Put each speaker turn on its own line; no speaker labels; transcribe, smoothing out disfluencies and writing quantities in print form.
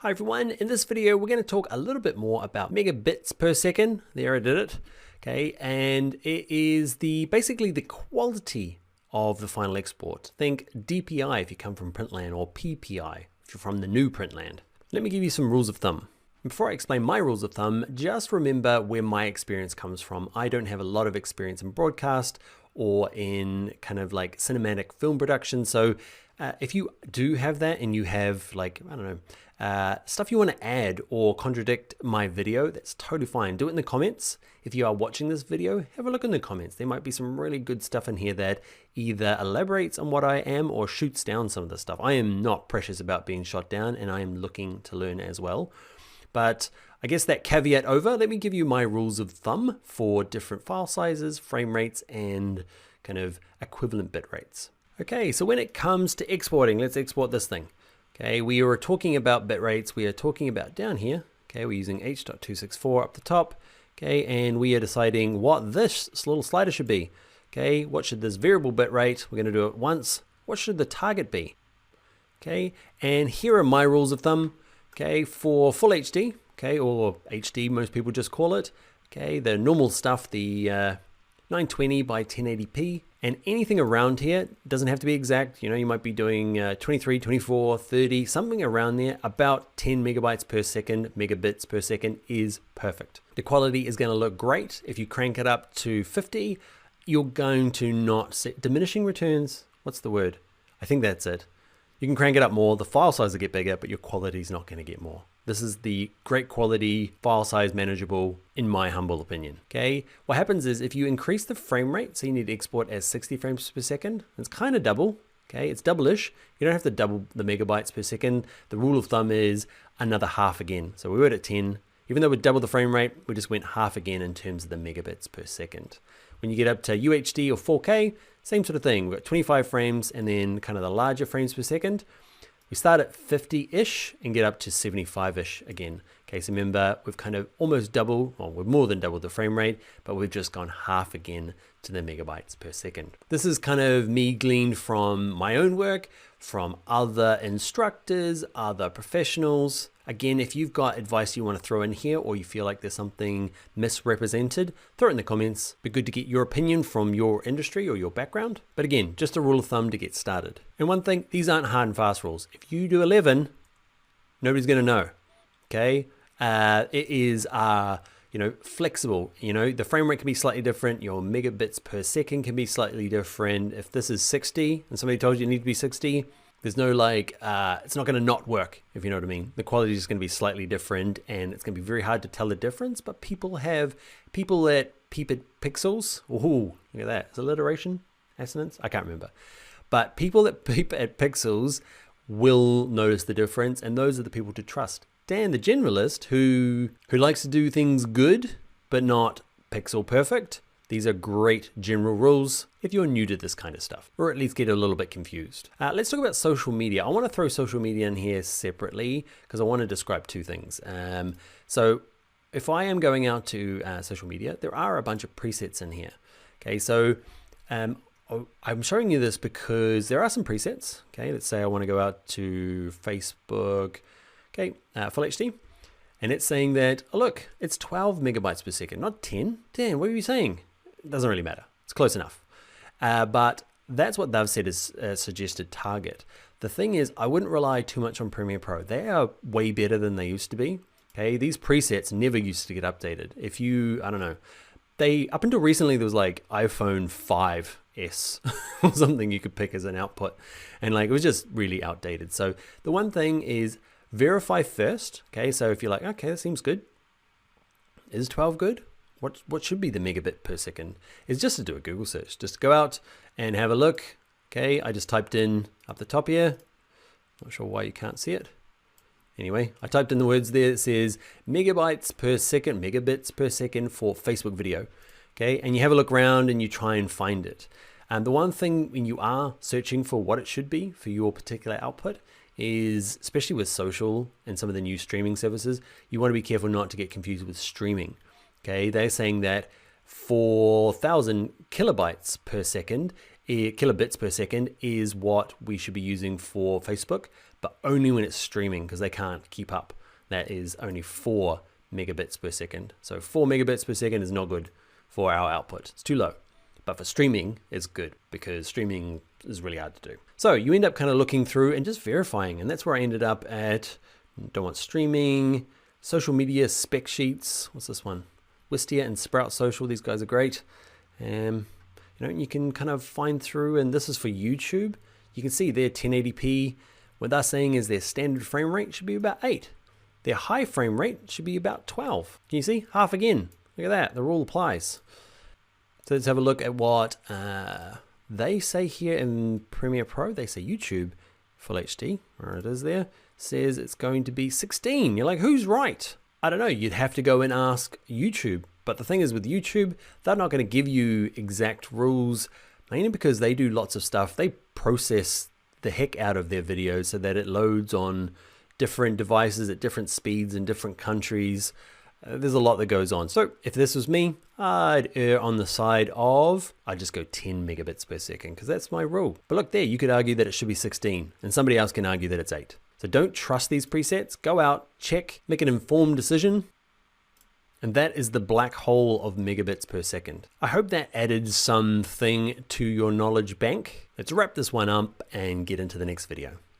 Hi everyone, in this video we're going to talk a little bit more about megabits per second. There, I did it. Okay, and it is basically the quality of the final export. Think DPI if you come from printland, or PPI if you're from the new printland. Let me give you some rules of thumb. Before I explain my rules of thumb, just remember where my experience comes from. I don't have a lot of experience in broadcast or in kind of like cinematic film production. So if you do have that and you have like, I don't know, stuff you want to add or contradict my video, that's totally fine. Do it in the comments. If you are watching this video, have a look in the comments. There might be some really good stuff in here that either elaborates on what I am or shoots down some of the stuff. I am not precious about being shot down, and I am looking to learn as well. But I guess that caveat over, let me give you my rules of thumb for different file sizes, frame rates, and kind of equivalent bit rates. Okay, so when it comes to exporting, let's export this thing. Okay, we were talking about bit rates. We are talking about down here. Okay, we're using H.264 up the top. Okay, and we are deciding what this little slider should be. Okay, what should this variable bit rate? We're going to do it once. What should the target be? Okay, and here are my rules of thumb. Okay, for full HD, okay, or HD, most people just call it. Okay, the normal stuff, the 920 by 1080p, and anything around here doesn't have to be exact. You know, you might be doing 23, 24, 30, something around there. About 10 megabytes per second, megabits per second is perfect. The quality is going to look great. If you crank it up to 50, you're going to not see diminishing returns. What's the word? I think that's it. You can crank it up more, the file size will get bigger, but your quality is not going to get more. This is the great quality, file size manageable, in my humble opinion. Okay, what happens is if you increase the frame rate, so you need to export as 60 frames per second, it's kind of double. Okay, it's double-ish. You don't have to double the megabytes per second. The rule of thumb is another half again. So we were at 10. Even though we doubled the frame rate, we just went half again in terms of the megabits per second. When you get up to UHD or 4K, same sort of thing. We've got 25 frames and then kind of the larger frames per second. We start at 50-ish and get up to 75-ish again. Okay, so remember, we've kind of almost doubled, well, we've more than doubled the frame rate, but we've just gone half again to the megabytes per second. This is kind of me gleaned from my own work, from other instructors, other professionals. Again, if you've got advice you want to throw in here, or you feel like there's something misrepresented, throw it in the comments. Be good to get your opinion from your industry or your background. But again, just a rule of thumb to get started. And one thing, these aren't hard and fast rules. If you do 11, nobody's going to know. Okay, it is you know, flexible. You know, the frame rate can be slightly different. Your megabits per second can be slightly different. If this is 60 and somebody told you it need to be 60, there's no like, it's not going to not work, if you know what I mean. The quality is going to be slightly different, and it's going to be very hard to tell the difference. But people that peep at pixels. Ooh, look at that. Is alliteration? Assonance? I can't remember. But people that peep at pixels will notice the difference, and those are the people to trust. Dan, the generalist, who likes to do things good, but not pixel perfect. These are great general rules if you're new to this kind of stuff, or at least get a little bit confused. Let's talk about social media. I want to throw social media in here separately because I want to describe two things. So if I am going out to social media, there are a bunch of presets in here. Okay, so I'm showing you this because there are some presets. Okay, let's say I want to go out to Facebook. Okay, full HD. And it's saying that, oh look, it's 12 megabytes per second, not 10. Dan, what are you saying? It doesn't really matter. It's close enough. But that's what they've said is a suggested target. The thing is, I wouldn't rely too much on Premiere Pro. They are way better than they used to be. Okay, these presets never used to get updated. If you, I don't know, up until recently, there was like iPhone 5S or something you could pick as an output. And like, it was just really outdated. So the one thing is, verify first. Okay, so if you're like, okay, that seems good. Is 12 good? What should be the megabit per second? Is just to do a Google search. Just go out and have a look. Okay, I just typed in up the top here. Not sure why you can't see it. Anyway, I typed in the words there. It says megabytes per second, megabits per second for Facebook video. Okay, and you have a look around and you try and find it. And the one thing when you are searching for what it should be for your particular output is, especially with social and some of the new streaming services, you want to be careful not to get confused with streaming. Okay, they're saying that 4,000 kilobytes per second, kilobits per second is what we should be using for Facebook, but only when it's streaming because they can't keep up. That is only 4 megabits per second. So 4 megabits per second is not good for our output. It's too low. But for streaming, it's good because streaming is really hard to do. So you end up kind of looking through and just verifying. And that's where I ended up at. Don't want streaming, social media spec sheets. What's this one? Wistia and Sprout Social. These guys are great. You know, you can kind of find through, and this is for YouTube. You can see their 1080p. What they're saying is their standard frame rate should be about 8. Their high frame rate should be about 12. Can you see? Half again. Look at that. The rule applies. So let's have a look at what they say here in Premiere Pro. They say YouTube Full HD, where it is there, says it's going to be 16. You're like, who's right? I don't know. You'd have to go and ask YouTube. But the thing is with YouTube, they're not going to give you exact rules, mainly because they do lots of stuff. They process the heck out of their videos so that it loads on different devices at different speeds in different countries. There's a lot that goes on. So if this was me, I'd err on the side of, I'd just go 10 megabits per second because that's my rule. But look there, you could argue that it should be 16 and somebody else can argue that it's 8. So don't trust these presets. Go out, check, make an informed decision. And that is the black hole of megabits per second. I hope that added something to your knowledge bank. Let's wrap this one up and get into the next video.